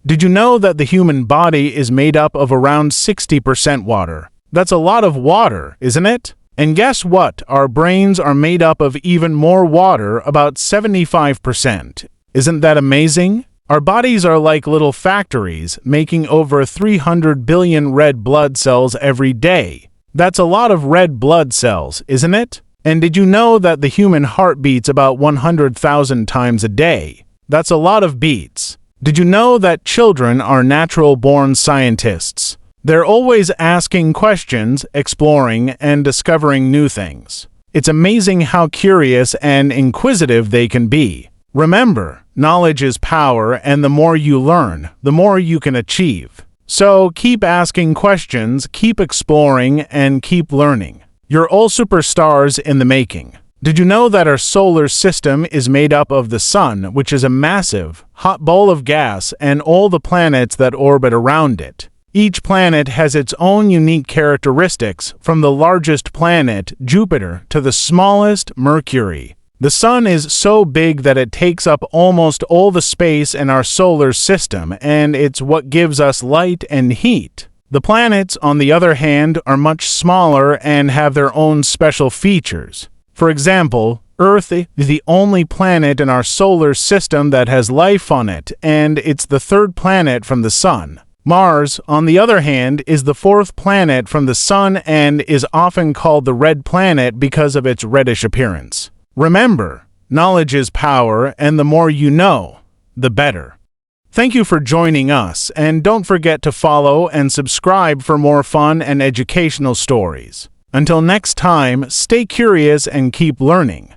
Did you know that the human body is made up of around 60% water? That's a lot of water, isn't it? And guess what? Our brains are made up of even more water, about 75%. Isn't that amazing? Our bodies are like little factories, making over 300 billion red blood cells every day. That's a lot of red blood cells, isn't it? And did you know that the human heart beats about 100,000 times a day? That's a lot of beats. Did you know that children are natural-born scientists? They're always asking questions, exploring, and discovering new things. It's amazing how curious and inquisitive they can be. Remember, knowledge is power, and the more you learn, the more you can achieve. So keep asking questions, keep exploring, and keep learning. You're all superstars in the making. Did you know that our solar system is made up of the Sun, which is a massive, hot ball of gas, and all the planets that orbit around it? Each planet has its own unique characteristics, from the largest planet, Jupiter, to the smallest, Mercury. The Sun is so big that it takes up almost all the space in our solar system, and it's what gives us light and heat. The planets, on the other hand, are much smaller and have their own special features. For example, Earth is the only planet in our solar system that has life on it, and it's the third planet from the Sun. Mars, on the other hand, is the fourth planet from the Sun and is often called the red planet because of its reddish appearance. Remember, knowledge is power, and the more you know, the better. Thank you for joining us, and don't forget to follow and subscribe for more fun and educational stories. Until next time, stay curious and keep learning.